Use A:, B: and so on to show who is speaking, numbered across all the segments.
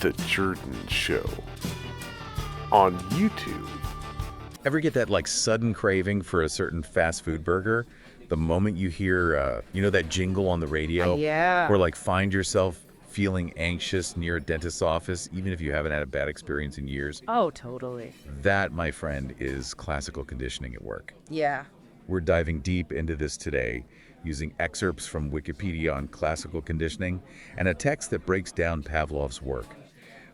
A: The Jordan Show on YouTube.
B: Ever get that sudden craving for a certain fast food burger? The moment you hear, that jingle on the radio?
C: Yeah.
B: Or find yourself feeling anxious near a dentist's office, even if you haven't had a bad experience in years?
C: Oh, totally.
B: That, my friend, is classical conditioning at work.
C: Yeah.
B: We're diving deep into this today, using excerpts from Wikipedia on classical conditioning and a text that breaks down Pavlov's work.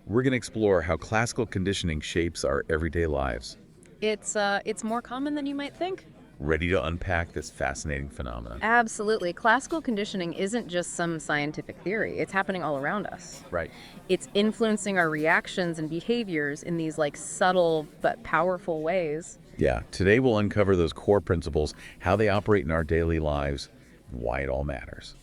B: We're going to explore how classical conditioning shapes our everyday lives.
C: It's more common than you might think.
B: Ready to unpack this fascinating phenomenon?
C: Absolutely. Classical conditioning isn't just some scientific theory. It's happening all around us.
B: Right.
C: It's influencing our reactions and behaviors in these subtle but powerful ways.
B: Yeah. Today we'll uncover those core principles, how they operate in our daily lives, and why it all matters.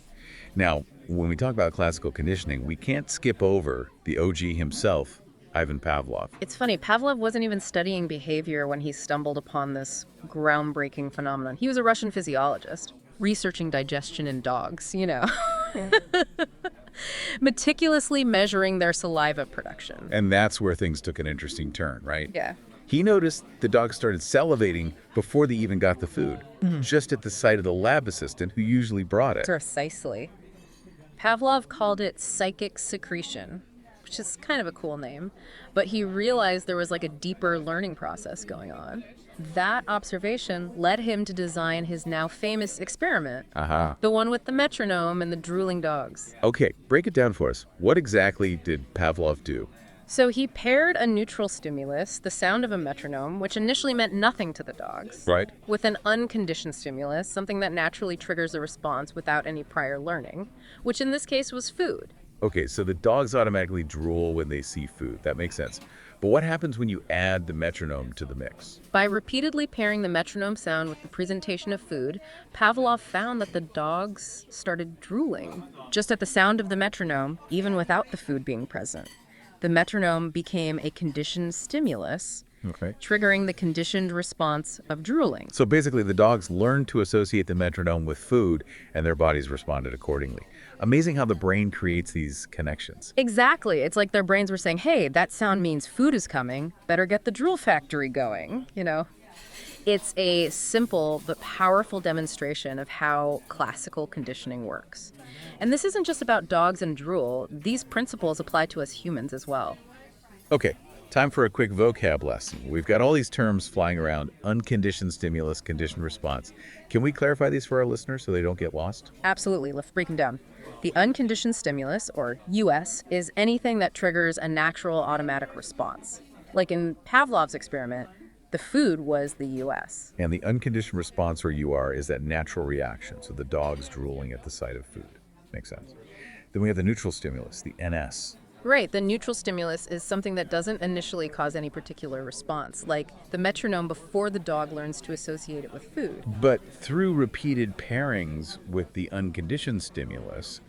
B: Now, when we talk about classical conditioning, we can't skip over the OG himself, Ivan Pavlov.
C: It's funny, Pavlov wasn't even studying behavior when he stumbled upon this groundbreaking phenomenon. He was a Russian physiologist, researching digestion in dogs, meticulously measuring their saliva production.
B: And that's where things took an interesting turn, right?
C: Yeah.
B: He noticed the dogs started salivating before they even got the food, just at the sight of the lab assistant who usually brought it.
C: Precisely. Pavlov called it psychic secretion, which is kind of a cool name, but he realized there was a deeper learning process going on. That observation led him to design his now famous experiment, the one with the metronome and the drooling dogs.
B: Okay, break it down for us. What exactly did Pavlov do?
C: So he paired a neutral stimulus, the sound of a metronome, which initially meant nothing to the dogs,
B: Right.
C: with an unconditioned stimulus, something that naturally triggers a response without any prior learning, which in this case was food.
B: Okay, so the dogs automatically drool when they see food. That makes sense. But what happens when you add the metronome to the mix?
C: By repeatedly pairing the metronome sound with the presentation of food, Pavlov found that the dogs started drooling, just at the sound of the metronome, even without the food being present. The metronome became a conditioned stimulus,
B: Okay.
C: triggering the conditioned response of drooling.
B: So basically, the dogs learned to associate the metronome with food, and their bodies responded accordingly. Amazing how the brain creates these connections.
C: Exactly. It's like their brains were saying, hey, that sound means food is coming. Better get the drool factory going, It's a simple but powerful demonstration of how classical conditioning works. And this isn't just about dogs and drool. These principles apply to us humans as well.
B: Okay, time for a quick vocab lesson. We've got all these terms flying around: unconditioned stimulus, conditioned response. Can we clarify these for our listeners so they don't get lost?
C: Absolutely. Let's break them down. The unconditioned stimulus, or US, is anything that triggers a natural automatic response. Like in Pavlov's experiment, the food was the US.
B: And the unconditioned response, or UR, is that natural reaction, so the dog's drooling at the sight of food. Makes sense. Then we have the neutral stimulus, the NS.
C: Right, the neutral stimulus is something that doesn't initially cause any particular response, like the metronome before the dog learns to associate it with food.
B: But through repeated pairings with the unconditioned stimulus,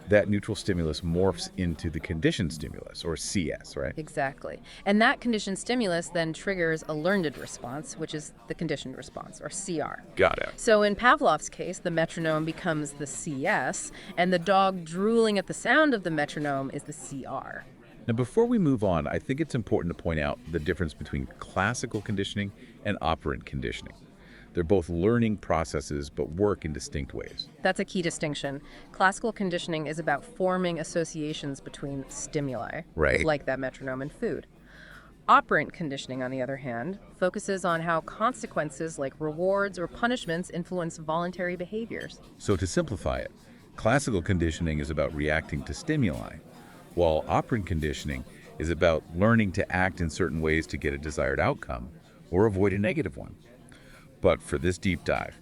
B: that neutral stimulus morphs into the conditioned stimulus, or CS, right?
C: Exactly. And that conditioned stimulus then triggers a learned response, which is the conditioned response, or CR.
B: Got it.
C: So in Pavlov's case, the metronome becomes the CS, and the dog drooling at the sound of the metronome is the CR.
B: Now, before we move on, I think it's important to point out the difference between classical conditioning and operant conditioning. They're both learning processes, but work in distinct ways.
C: That's a key distinction. Classical conditioning is about forming associations between stimuli,
B: Right.
C: like that metronome and food. Operant conditioning, on the other hand, focuses on how consequences like rewards or punishments influence voluntary behaviors.
B: So to simplify it, classical conditioning is about reacting to stimuli, while operant conditioning is about learning to act in certain ways to get a desired outcome or avoid a negative one. But for this deep dive,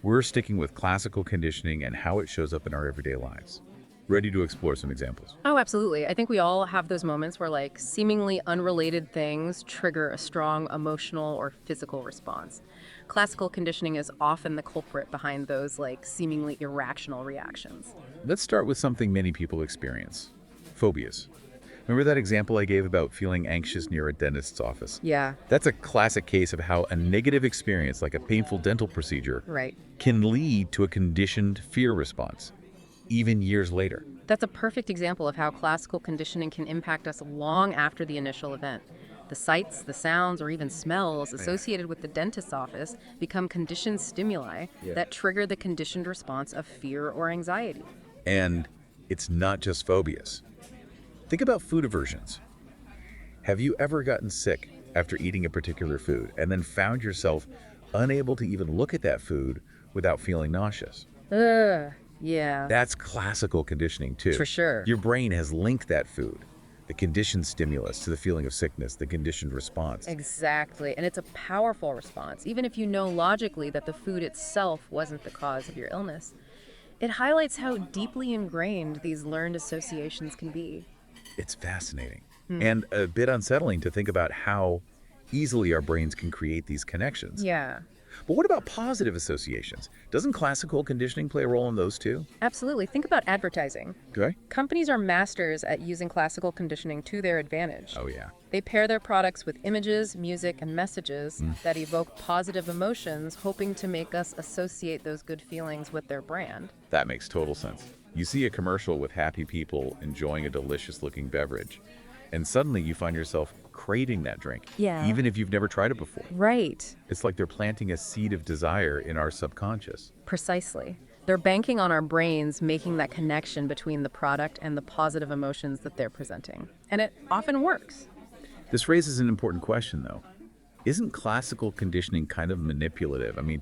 B: we're sticking with classical conditioning and how it shows up in our everyday lives. Ready to explore some examples?
C: Oh, absolutely. I think we all have those moments where seemingly unrelated things trigger a strong emotional or physical response. Classical conditioning is often the culprit behind those seemingly irrational reactions.
B: Let's start with something many people experience: phobias. Remember that example I gave about feeling anxious near a dentist's office?
C: Yeah,
B: That's a classic case of how a negative experience, like a painful dental procedure,
C: right.
B: can lead to a conditioned fear response. even years later.
C: That's a perfect example of how classical conditioning can impact us long after the initial event. The sights, the sounds, or even smells associated with the dentist's office become conditioned stimuli that trigger the conditioned response of fear or anxiety.
B: And it's not just phobias. Think about food aversions. Have you ever gotten sick after eating a particular food and then found yourself unable to even look at that food without feeling nauseous?
C: Yeah.
B: That's classical conditioning too.
C: For sure.
B: Your brain has linked that food, the conditioned stimulus, to the feeling of sickness, the conditioned response.
C: Exactly. And it's a powerful response, even if you know logically that the food itself wasn't the cause of your illness. It highlights how deeply ingrained these learned associations can be.
B: It's fascinating and a bit unsettling to think about how easily our brains can create these connections.
C: Yeah.
B: But what about positive associations? Doesn't classical conditioning play a role in those too?
C: Absolutely. Think about advertising.
B: Okay.
C: Companies are masters at using classical conditioning to their advantage.
B: Oh, yeah.
C: They pair their products with images, music, and messages that evoke positive emotions, hoping to make us associate those good feelings with their brand.
B: That makes total sense. You see a commercial with happy people enjoying a delicious-looking beverage, and suddenly you find yourself craving that drink,
C: Yeah.
B: even if you've never tried it before.
C: Right.
B: It's like they're planting a seed of desire in our subconscious.
C: Precisely. They're banking on our brains making that connection between the product and the positive emotions that they're presenting. And it often works.
B: This raises an important question, though. Isn't classical conditioning kind of manipulative? I mean,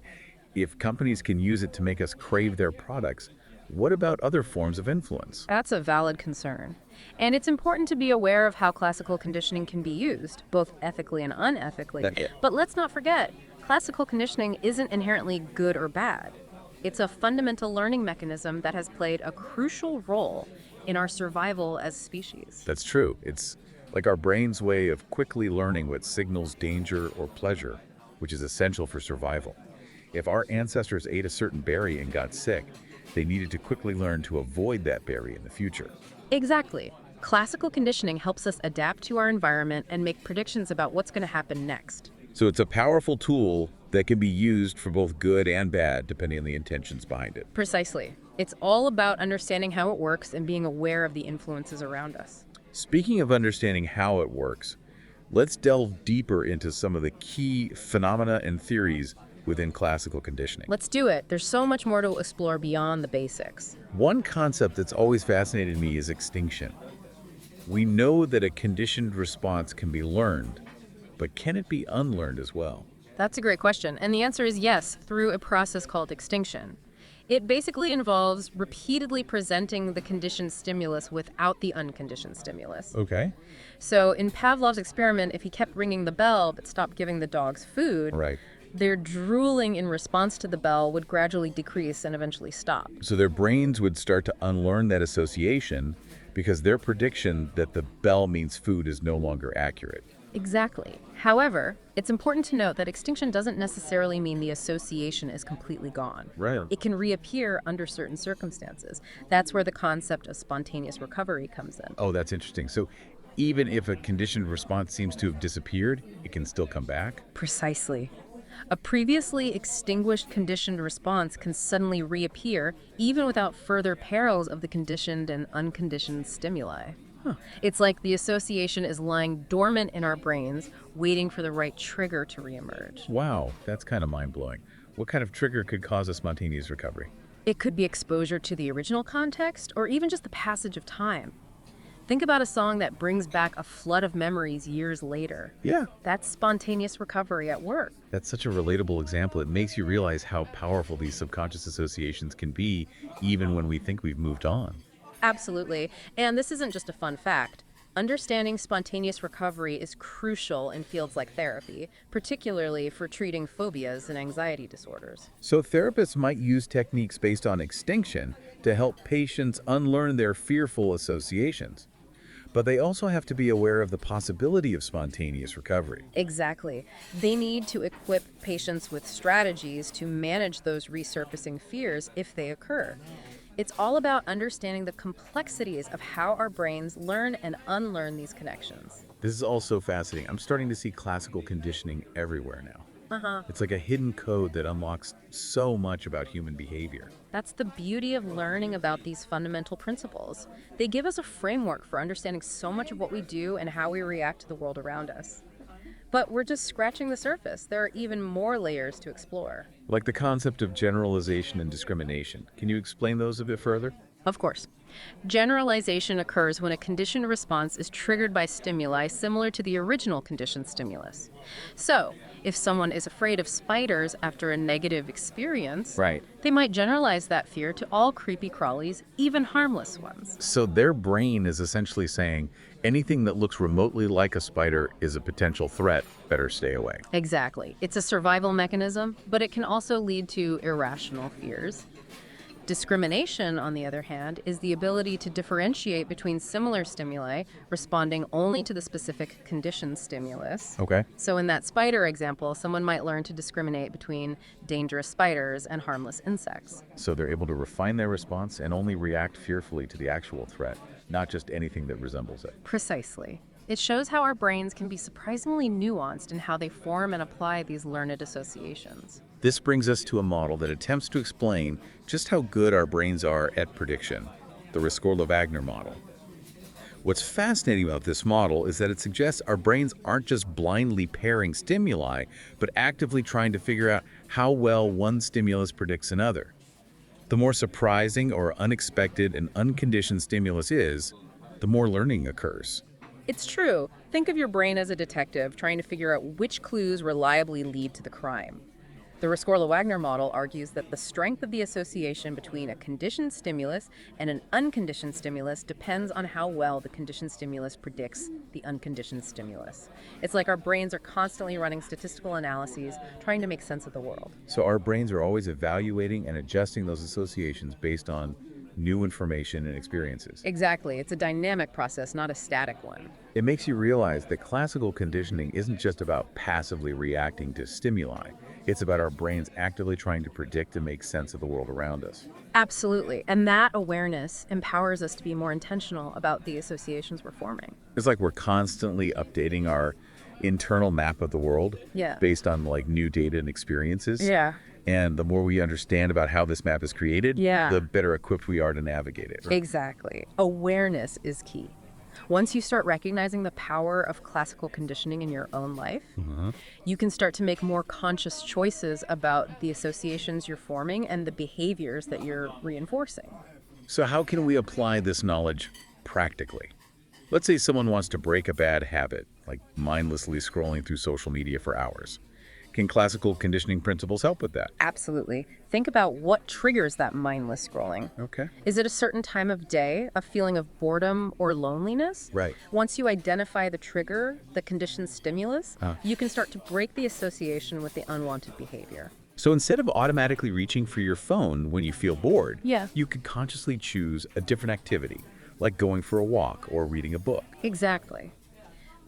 B: if companies can use it to make us crave their products, what about other forms of influence?
C: That's a valid concern. And it's important to be aware of how classical conditioning can be used, both ethically and unethically. But let's not forget, classical conditioning isn't inherently good or bad. It's a fundamental learning mechanism that has played a crucial role in our survival as species.
B: That's true. It's like our brain's way of quickly learning what signals danger or pleasure, which is essential for survival. If our ancestors ate a certain berry and got sick, they needed to quickly learn to avoid that berry in the future.
C: Exactly. Classical conditioning helps us adapt to our environment and make predictions about what's going to happen next.
B: So it's a powerful tool that can be used for both good and bad, depending on the intentions behind it.
C: Precisely. It's all about understanding how it works and being aware of the influences around us.
B: Speaking of understanding how it works, let's delve deeper into some of the key phenomena and theories within classical conditioning.
C: Let's do it. There's so much more to explore beyond the basics.
B: One concept that's always fascinated me is extinction. We know that a conditioned response can be learned, but can it be unlearned as well?
C: That's a great question. And the answer is yes, through a process called extinction. It basically involves repeatedly presenting the conditioned stimulus without the unconditioned stimulus.
B: Okay.
C: So in Pavlov's experiment, if he kept ringing the bell but stopped giving the dogs food,
B: Right.
C: their drooling in response to the bell would gradually decrease and eventually stop.
B: So their brains would start to unlearn that association because their prediction that the bell means food is no longer accurate.
C: Exactly. However, it's important to note that extinction doesn't necessarily mean the association is completely gone.
B: Right.
C: It can reappear under certain circumstances. That's where the concept of spontaneous recovery comes in.
B: Oh, that's interesting. So even if a conditioned response seems to have disappeared, it can still come back?
C: Precisely. A previously extinguished conditioned response can suddenly reappear, even without further perils of the conditioned and unconditioned stimuli. It's like the association is lying dormant in our brains, waiting for the right trigger to reemerge.
B: Wow, that's kind of mind-blowing. What kind of trigger could cause a spontaneous recovery?
C: It could be exposure to the original context, or even just the passage of time. Think about a song that brings back a flood of memories years later.
B: Yeah.
C: That's spontaneous recovery at work.
B: That's such a relatable example. It makes you realize how powerful these subconscious associations can be, even when we think we've moved on.
C: Absolutely. And this isn't just a fun fact. Understanding spontaneous recovery is crucial in fields like therapy, particularly for treating phobias and anxiety disorders.
B: So therapists might use techniques based on extinction to help patients unlearn their fearful associations. But they also have to be aware of the possibility of spontaneous recovery.
C: Exactly. They need to equip patients with strategies to manage those resurfacing fears if they occur. It's all about understanding the complexities of how our brains learn and unlearn these connections.
B: This is also fascinating. I'm starting to see classical conditioning everywhere now. It's like a hidden code that unlocks so much about human behavior.
C: That's the beauty of learning about these fundamental principles. They give us a framework for understanding so much of what we do and how we react to the world around us. But we're just scratching the surface. There are even more layers to explore.
B: Like the concept of generalization and discrimination. Can you explain those a bit further?
C: Of course. Generalization occurs when a conditioned response is triggered by stimuli similar to the original conditioned stimulus. So, if someone is afraid of spiders after a negative experience,
B: Right.
C: they might generalize that fear to all creepy crawlies, even harmless ones.
B: So their brain is essentially saying anything that looks remotely like a spider is a potential threat, better stay away.
C: Exactly. It's a survival mechanism, but it can also lead to irrational fears. Discrimination, on the other hand, is the ability to differentiate between similar stimuli, responding only to the specific conditioned stimulus.
B: Okay.
C: So in that spider example, someone might learn to discriminate between dangerous spiders and harmless insects.
B: So they're able to refine their response and only react fearfully to the actual threat, not just anything that resembles it.
C: Precisely. It shows how our brains can be surprisingly nuanced in how they form and apply these learned associations.
B: This brings us to a model that attempts to explain just how good our brains are at prediction, the Rescorla-Wagner model. What's fascinating about this model is that it suggests our brains aren't just blindly pairing stimuli, but actively trying to figure out how well one stimulus predicts another. The more surprising or unexpected an unconditioned stimulus is, the more learning occurs.
C: It's true. Think of your brain as a detective trying to figure out which clues reliably lead to the crime. The Rescorla-Wagner model argues that the strength of the association between a conditioned stimulus and an unconditioned stimulus depends on how well the conditioned stimulus predicts the unconditioned stimulus. It's like our brains are constantly running statistical analyses, trying to make sense of the world.
B: So our brains are always evaluating and adjusting those associations based on new information and experiences.
C: Exactly. It's a dynamic process, not a static one.
B: It makes you realize that classical conditioning isn't just about passively reacting to stimuli. It's about our brains actively trying to predict and make sense of the world around us.
C: Absolutely. And that awareness empowers us to be more intentional about the associations we're forming.
B: It's like we're constantly updating our internal map of the world based on like new data and experiences.
C: Yeah.
B: And the more we understand about how this map is created, the better equipped we are to navigate it.
C: Exactly. Awareness is key. Once you start recognizing the power of classical conditioning in your own life, you can start to make more conscious choices about the associations you're forming and the behaviors that you're reinforcing.
B: So how can we apply this knowledge practically? Let's say someone wants to break a bad habit, like mindlessly scrolling through social media for hours. Can classical conditioning principles help with that?
C: Absolutely. Think about what triggers that mindless scrolling.
B: Okay.
C: Is it a certain time of day, a feeling of boredom or loneliness?
B: Right.
C: Once you identify the trigger, the conditioned stimulus, you can start to break the association with the unwanted behavior.
B: So instead of automatically reaching for your phone when you feel bored,
C: Yeah.
B: you could consciously choose a different activity, like going for a walk or reading a book.
C: Exactly.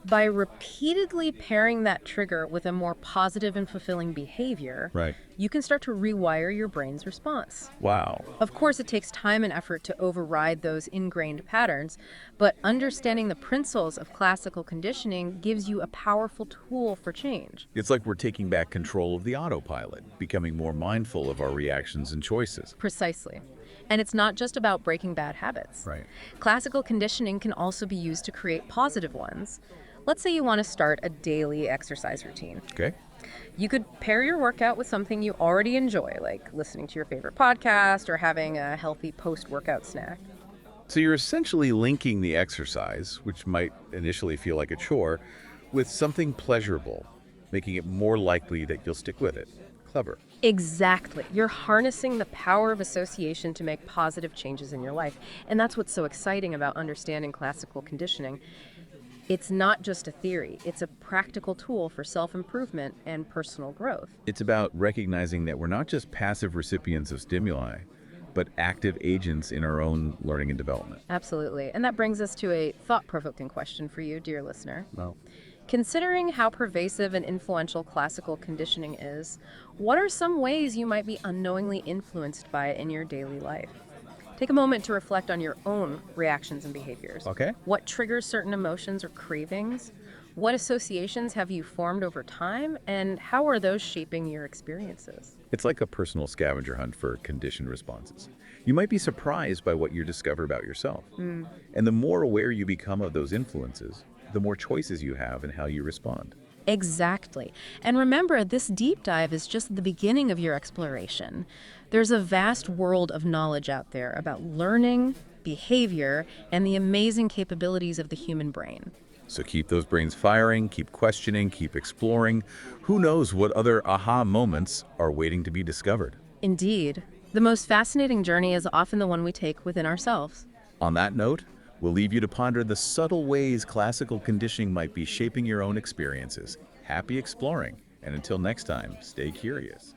C: By repeatedly pairing that trigger with a more positive and fulfilling behavior, you can start to rewire your brain's response.
B: Wow.
C: Of course, it takes time and effort to override those ingrained patterns, but understanding the principles of classical conditioning gives you a powerful tool for change.
B: It's like we're taking back control of the autopilot, becoming more mindful of our reactions and choices.
C: Precisely. And it's not just about breaking bad habits.
B: Right.
C: Classical conditioning can also be used to create positive ones. Let's say you want to start a daily exercise routine.
B: Okay.
C: You could pair your workout with something you already enjoy, like listening to your favorite podcast or having a healthy post-workout snack.
B: So you're essentially linking the exercise, which might initially feel like a chore, with something pleasurable, making it more likely that you'll stick with it. Clever.
C: Exactly. You're harnessing the power of association to make positive changes in your life. And that's what's so exciting about understanding classical conditioning. It's not just a theory. It's a practical tool for self-improvement and personal growth.
B: It's about recognizing that we're not just passive recipients of stimuli, but active agents in our own learning and development.
C: Absolutely. And that brings us to a thought-provoking question for you, dear listener.
B: Well,
C: Considering how pervasive and influential classical conditioning is, what are some ways you might be unknowingly influenced by it in your daily life? Take a moment to reflect on your own reactions and behaviors.
B: Okay.
C: What triggers certain emotions or cravings? What associations have you formed over time, and how are those shaping your experiences?
B: It's like a personal scavenger hunt for conditioned responses. You might be surprised by what you discover about yourself. And the more aware you become of those influences, the more choices you have in how you respond.
C: Exactly. And remember, this deep dive is just the beginning of your exploration. There's a vast world of knowledge out there about learning, behavior, and the amazing capabilities of the human brain.
B: So keep those brains firing, keep questioning, keep exploring. Who knows what other aha moments are waiting to be discovered?
C: Indeed, the most fascinating journey is often the one we take within ourselves.
B: On that note, we'll leave you to ponder the subtle ways classical conditioning might be shaping your own experiences. Happy exploring, and until next time, stay curious.